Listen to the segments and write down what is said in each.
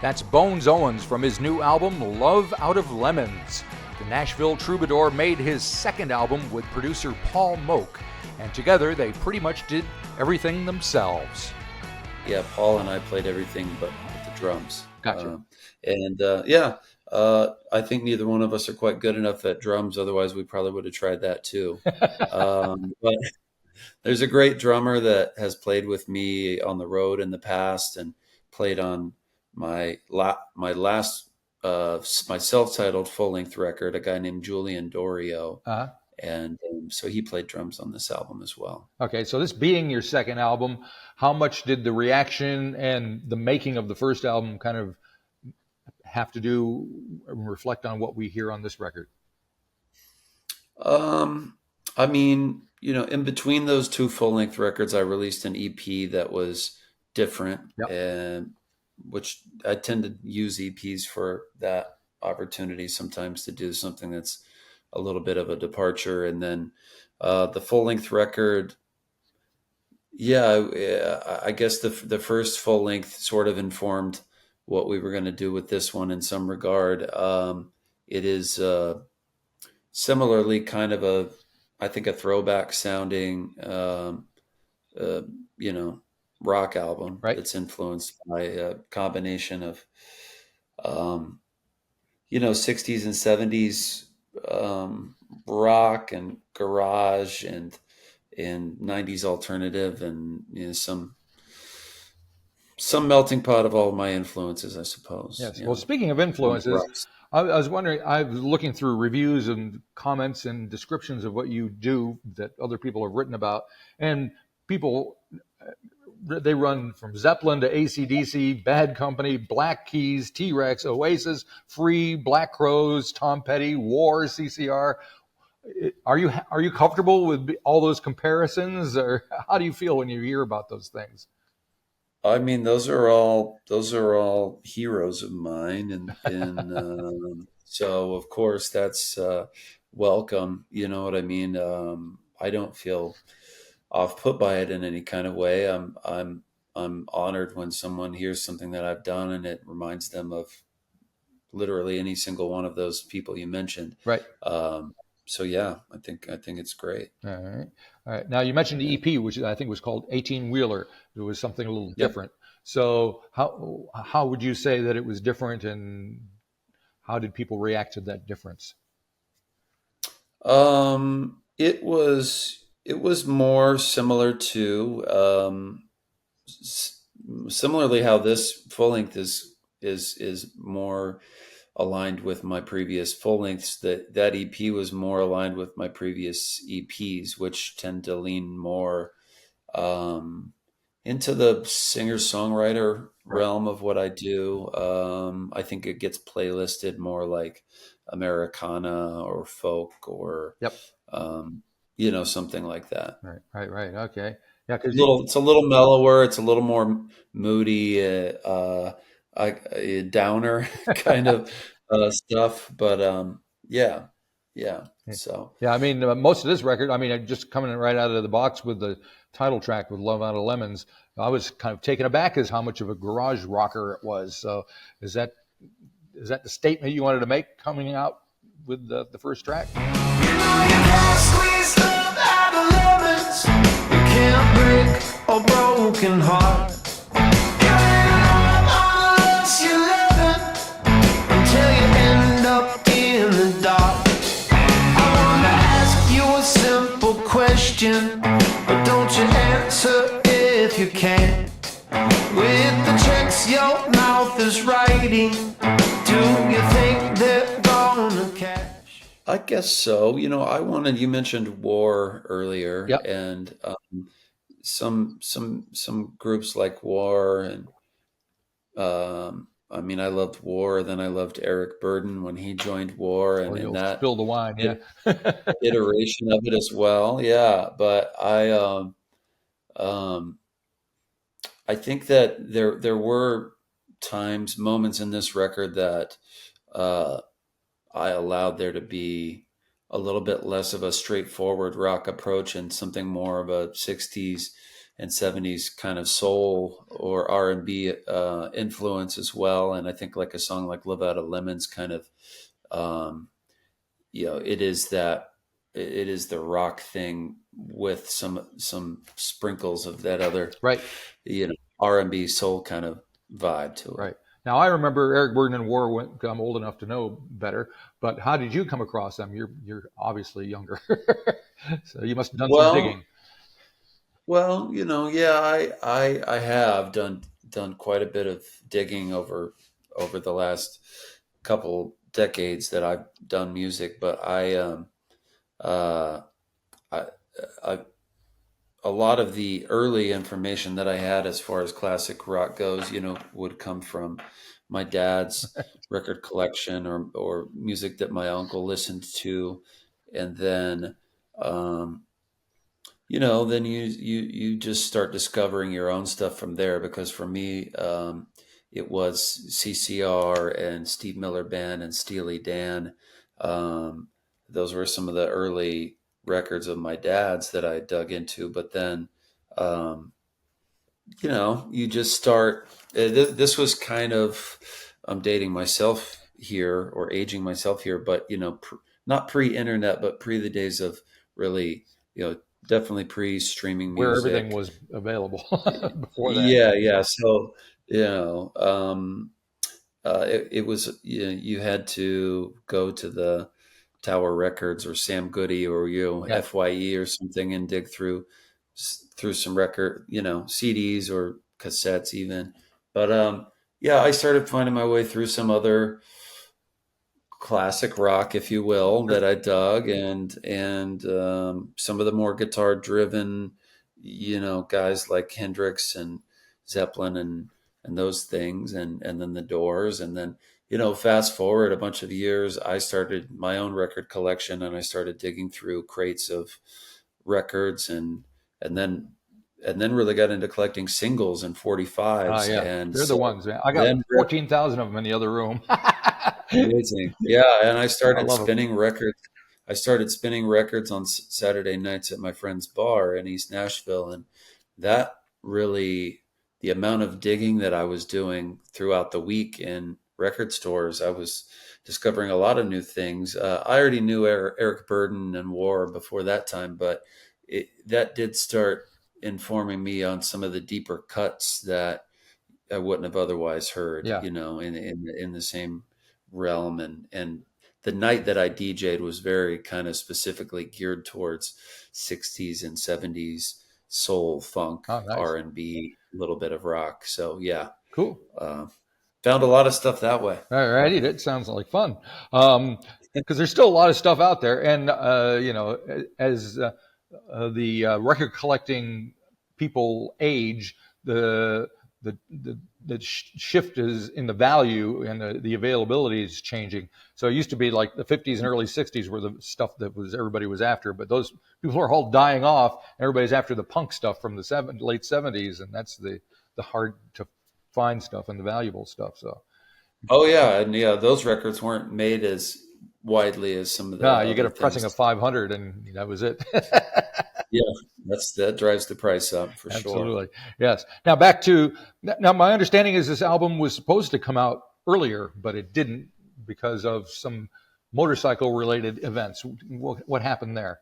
That's Bones Owens from his new album, Love Out of Lemons. The Nashville troubadour made his second album with producer Paul Moak, and together they pretty much did everything themselves. Yeah, Paul and I played everything but with the drums. Gotcha. I think neither one of us are quite good enough at drums. Otherwise, we probably would have tried that too. But there's a great drummer that has played with me on the road in the past and played on my last my self-titled full-length record, a guy named Julian Dorio. Uh-huh. And so he played drums on this album as well. Okay, so this being your second album, how much did the reaction and the making of the first album kind of have to do reflect on what we hear on this record? I mean, in between those two full-length records, I released an EP that was different, Yep. and which I tend to use EPs for that opportunity sometimes to do something that's a little bit of a departure. And then the full-length record, I guess the first full-length sort of informed what we were going to do with this one in some regard. It is similarly kind of I think a throwback sounding, rock album, right? That's influenced by a combination of, 60s and 70s rock and garage and 90s alternative, and some melting pot of all of my influences, I suppose. Yes. Well, speaking of influences, I was wondering, I was looking through reviews and comments and descriptions of what you do that other people have written about, and people, they run from Zeppelin to AC/DC, Bad Company, Black Keys, T-Rex, Oasis, Free, Black Crowes, Tom Petty, War, CCR. Are you comfortable with all those comparisons, or how do you feel when you hear about those things? I mean, those are all heroes of mine, and so of course that's welcome. You know what I mean? I don't feel off put by it in any kind of way. I'm honored when someone hears something that I've done and it reminds them of literally any single one of those people you mentioned. Right. So yeah, I think it's great. All right. Now you mentioned the EP, which I think was called 18 Wheeler. It was something a little different. So how would you say that it was different, and how did people react to that difference? It was more similar to similarly how this full length is more aligned with my previous full lengths. That EP was more aligned with my previous EPs, which tend to lean more into the singer-songwriter realm of what I do. I think it gets playlisted more like Americana or folk or something like that. Right. Okay. Yeah, because it's a little mellower. It's a little more moody, downer kind of stuff. But yeah. So yeah, I mean, most of this record, I mean, just coming right out of the box with the title track with "Love Out of Lemons," I was kind of taken aback as how much of a garage rocker it was. So, is that the statement you wanted to make coming out with the first track? You can't squeeze love out of lemons. You can't break a broken heart. You ain't love unless you're living until you end up in the dark. I want to ask you a simple question, but don't you answer if you can. With the checks your mouth is writing, do you think they're gonna cash? I guess so. You mentioned War earlier, Yep. and some groups like War, and I mean, I loved War. Then I loved Eric Burdon when he joined War, and You'll that spill the wine, yeah. iteration of it as well. Yeah, but I think that there were moments in this record that I allowed there to be a little bit less of a straightforward rock approach and something more of a 60s and 70s kind of soul or R&B influence as well. And I think like a song like Live Out of Lemons kind of, it is the rock thing with some sprinkles of that other, Right. R&B soul kind of vibe to it. Right. Now, I remember Eric Burdon and War. I'm old enough to know better, but how did you come across them? You're obviously younger, so you must have done some digging. Well, yeah, I have done quite a bit of digging over the last couple decades that I've done music, but I a lot of the early information that I had as far as classic rock goes, would come from my dad's record collection or music that my uncle listened to. And then, then you just start discovering your own stuff from there. Because for me, it was CCR and Steve Miller Band and Steely Dan. Those were some of the early records of my dad's that I dug into. But then, you just start. This was kind of, I'm dating myself here or aging myself here, but not pre-internet, but pre the days of really, definitely pre-streaming music, where everything was available before that. Yeah. So it was, you had to go to the Tower Records or Sam Goody or FYE or something and dig through some record, CDs or cassettes even. But I started finding my way through some other classic rock, if you will, that I dug, and some of the more guitar driven, guys like Hendrix and Zeppelin and those things, and then the Doors, and then fast forward a bunch of years, I started my own record collection, and I started digging through crates of records, and then really got into collecting singles and 45s. And they're the ones, man. I got 14,000 of them in the other room. Amazing. Yeah. And I started spinning records. I started spinning records on Saturday nights at my friend's bar in East Nashville. And that really, the amount of digging that I was doing throughout the week in record stores, I was discovering a lot of new things. I already knew Eric Burdon and War before that time, but that did start informing me on some of the deeper cuts that I wouldn't have otherwise heard, in the same realm. And the night that I DJ'd was very kind of specifically geared towards 60s and 70s soul, funk, nice. R&B, a little bit of rock. So yeah. Cool. Found a lot of stuff that way. All righty. That sounds like fun. Because there's still a lot of stuff out there. And, as the record collecting people age, the shift is in the value and the availability is changing. So it used to be like the 50s and early 60s were the stuff that everybody was after, but those people are all dying off. Everybody's after the punk stuff from the late 70s, and that's the hard to find stuff and the valuable stuff. So, those records weren't made as widely as some of the. No, you get a pressing of 500, and that was it. Yeah, that drives the price up for sure. Absolutely, yes. Now back to my understanding is this album was supposed to come out earlier, but it didn't because of some motorcycle-related events. What happened there?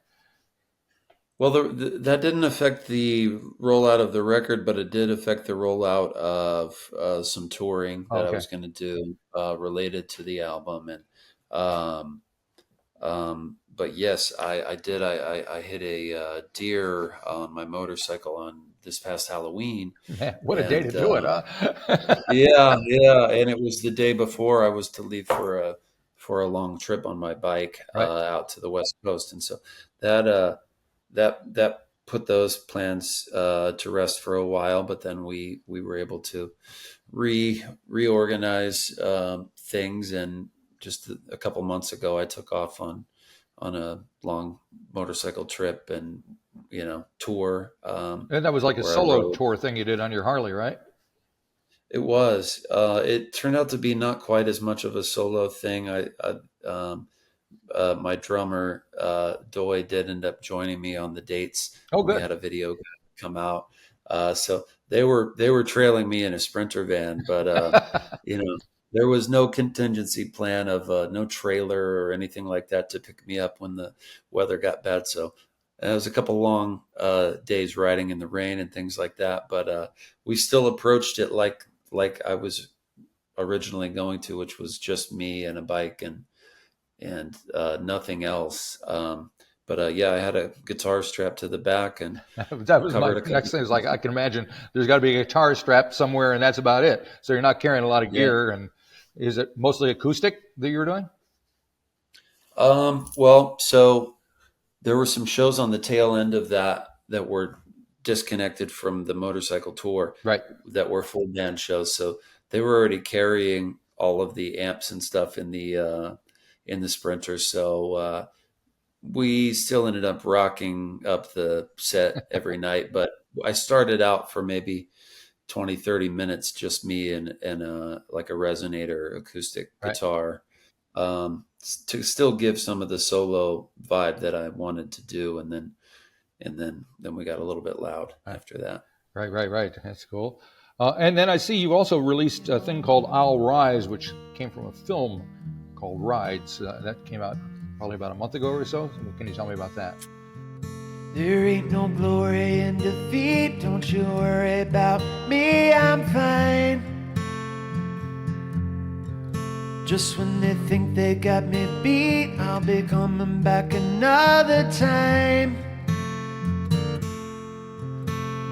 Well, that didn't affect the rollout of the record, but it did affect the rollout of some touring that I was going to do related to the album, and. But yes, I did. I hit a deer on my motorcycle on this past Halloween. Man, what a day to do it, huh? yeah. And it was the day before I was to leave for a long trip on my bike out to the West Coast, and so that put those plans to rest for a while. But then we were able to reorganize things, and just a couple months ago, I took off on a long motorcycle trip and, tour. And that was like a solo tour thing you did on your Harley, right? It was. It turned out to be not quite as much of a solo thing. My drummer, Doy, did end up joining me on the dates. Oh, good. We had a video come out. So they were trailing me in a Sprinter van, but you know, there was no contingency plan of no trailer or anything like that to pick me up when the weather got bad. So it was a couple long days riding in the rain and things like that. But we still approached it like I was originally going to, which was just me and a bike and nothing else. But yeah, I had a guitar strapped to the back and That was my covered a couple. next thing. Is like I can imagine there's got to be a guitar strap somewhere, and that's about it. So you're not carrying a lot of Yeah. gear. And is it mostly acoustic that you were doing? Well, so there were some shows on the tail end of that were disconnected from the motorcycle tour Right. that were full band shows. So they were already carrying all of the amps and stuff in the Sprinter. So we still ended up rocking up the set every night, but I started out for maybe 20, 30 minutes, just me and like a resonator acoustic Right. guitar, to still give some of the solo vibe that I wanted to do. And then we got a little bit loud after that. Right. That's cool. And then I see you also released a thing called I'll Rise, which came from a film called Rides. That came out probably about a month ago or so. Can you tell me about that? There ain't no glory in defeat. Don't you worry about me, I'm fine. Just when they think they got me beat, I'll be coming back another time.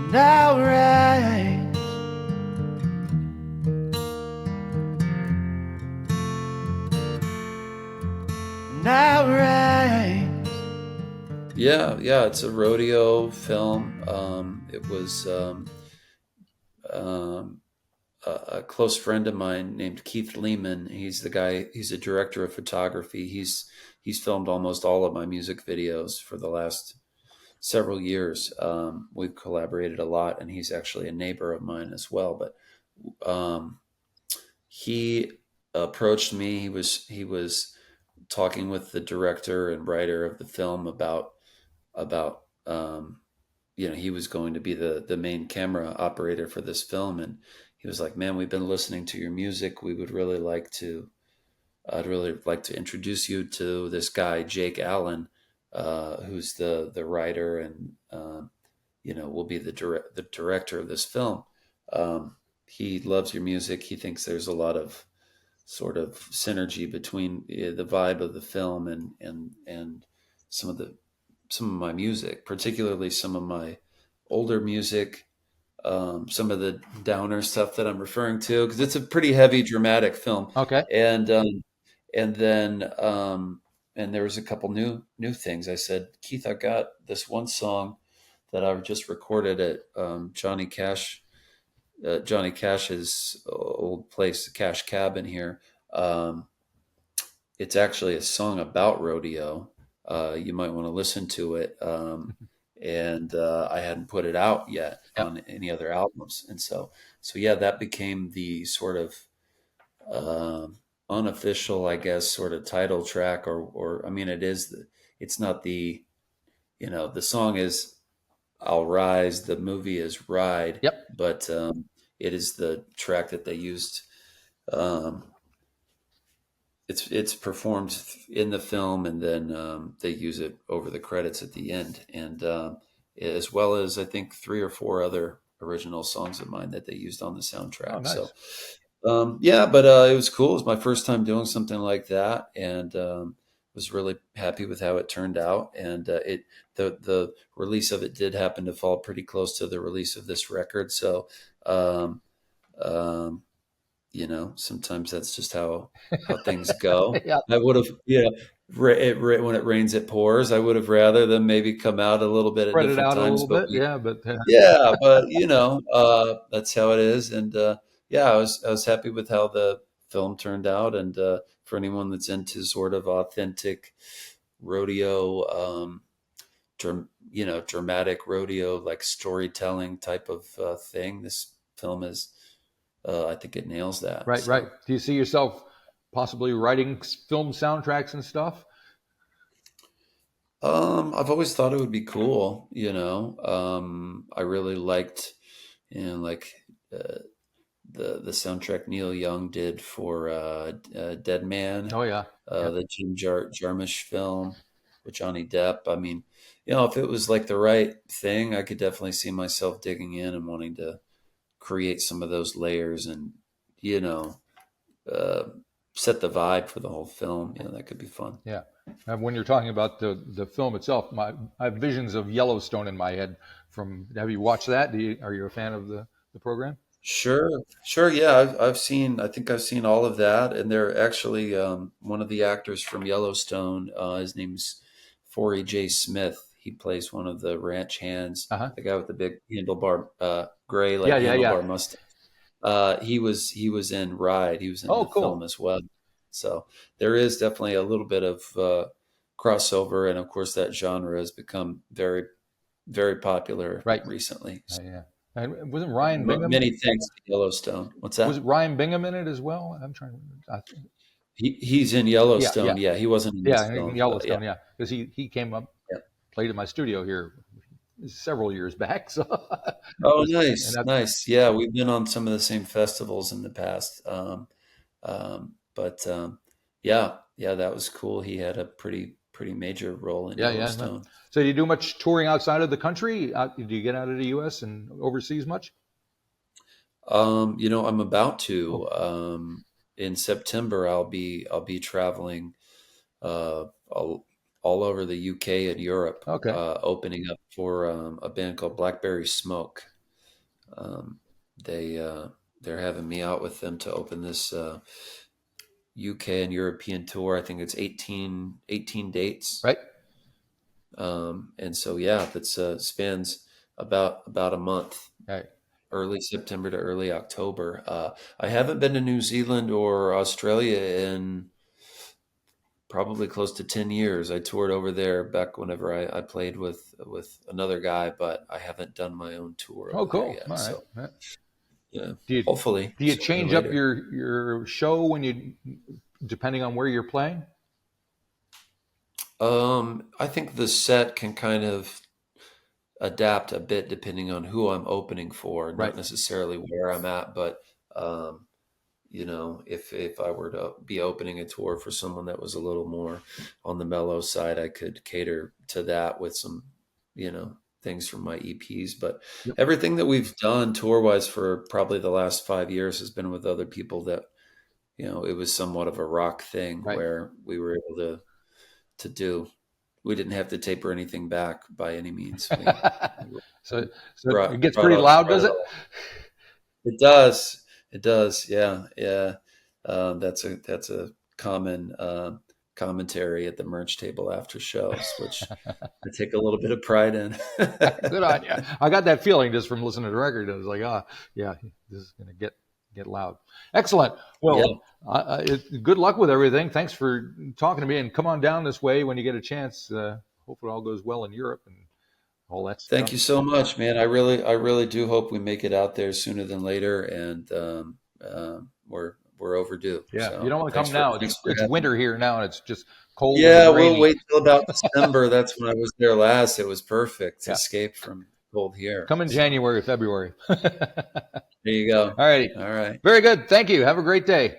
And I'll rise. And I'll rise. Yeah, it's a rodeo film. It was a close friend of mine named Keith Lehman. He's a director of photography. He's filmed almost all of my music videos for the last several years. We've collaborated a lot, and he's actually a neighbor of mine as well. But he approached me. He was talking with the director and writer of the film about he was going to be the main camera operator for this film, and he was like, "Man, we've been listening to your music. I'd really like to introduce you to this guy, Jake Allen, who's the writer and will be the director of this film. He loves your music. He thinks there's a lot of sort of synergy between the vibe of the film and some of my music, particularly some of my older music, some of the downer stuff that I'm referring to, because it's a pretty heavy, dramatic film. Okay. And then there was a couple new things. I said, Keith, I got this one song that I just recorded at Johnny Cash's old place, the Cash Cabin here. It's actually a song about rodeo. You might want to listen to it. And I hadn't put it out yet on any other albums. And so yeah, that became the sort of unofficial, I guess, sort of title track, or I mean, it's not the song is I'll Rise, the movie is Ride. Yep. But it is the track that they used. It's performed in the film, and then they use it over the credits at the end, and as well as I think 3 or 4 other original songs of mine that they used on the soundtrack. Oh, nice. So yeah, but it was cool. It was my first time doing something like that, and was really happy with how it turned out. And the release of it did happen to fall pretty close to the release of this record. So sometimes that's just how things go. Yeah. I would have, when it rains, it pours. I would have rather them maybe come out a little bit at Spread it different out a times, little bit. But yeah, but that's how it is. And yeah, I was happy with how the film turned out. And for anyone that's into sort of authentic rodeo, dramatic rodeo, like storytelling type of thing, this film is. I think it nails that. Right. Do you see yourself possibly writing film soundtracks and stuff? I've always thought it would be cool. I really liked and like the soundtrack Neil Young did for Dead Man, Oh yeah. the Jim Jarmusch film with Johnny Depp. I mean, if it was like the right thing, I could definitely see myself digging in and wanting to create some of those layers and, uh, set the vibe for the whole film. That could be fun. Yeah. And when you're talking about the film itself, I have visions of Yellowstone in my head. Have you watched that? Are you a fan of the program? Sure, sure. Yeah, I think I've seen all of that. And they're actually, one of the actors from Yellowstone, his name's Forey J. Smith. He plays one of the ranch hands, Uh-huh. the guy with the big handlebar, gray, like Yeah. handlebar mustache. He was in Ride. He was in Oh, the cool. film as well. So there is definitely a little bit of crossover, and of course that genre has become very, very popular Right. recently. So Yeah. And wasn't Ryan Bingham? many thanks to Yellowstone. What's Was that? it Ryan Bingham in it as well? I'm trying to. He's in Yellowstone. Yeah, he wasn't in this Yeah, in film, but yeah, Yellowstone. Yeah, because he came up, yeah. played in my studio here several years back. So. Oh, And nice, that's, nice. Yeah, we've been on some of the same festivals in the past. But yeah, that was cool. He had a pretty major role in yeah. Yellowstone. So do you do much touring outside of the country? Do you get out of the U.S. and overseas much? I'm about Oh, to. In September, I'll be traveling all over the UK and Europe, okay. opening up for a band called Blackberry Smoke. Um, they're having me out with them to open this UK and European tour. I think it's 18 dates. Right. And so yeah, that's spans about a month. Right. Early September to early October. I haven't been to New Zealand or Australia in probably close to 10 years. I toured over there back whenever I played with another guy, but I haven't done my own tour Oh, over there cool. yet. All right. So Yeah. yeah, Do hopefully you sooner or change up later. your show depending on where you're playing? I think the set can kind of adapt a bit depending on who I'm opening for, Right. not necessarily where I'm at, but if I were to be opening a tour for someone that was a little more on the mellow side, I could cater to that with some, things from my EPs. But Yep. everything that we've done tour wise for probably the last 5 years has been with other people that, it was somewhat of a rock thing Right. where we were able to do. We didn't have to taper anything back by any means. So Brought, it gets brought pretty all, loud, brought does it it? all. It does. It does. Yeah. Yeah. That's a common commentary at the merch table after shows, which I take a little bit of pride in. Good on you. I got that feeling just from listening to the record. I was like, yeah, this is going to get loud. Excellent. Well, good luck with everything. Thanks for talking to me, and come on down this way when you get a chance. Hopefully all goes well in Europe and all that stuff. Thank you so much, man. I really do hope we make it out there sooner than later, and we're overdue. Yeah, So you don't want to come now. It's having winter here now, and it's just cold Yeah, and we'll rainy. wait till about December. That's when I was there last. It was perfect to Yeah. escape from cold here. Come in January, February. There you go. All righty. All right. Very good. Thank you. Have a great day.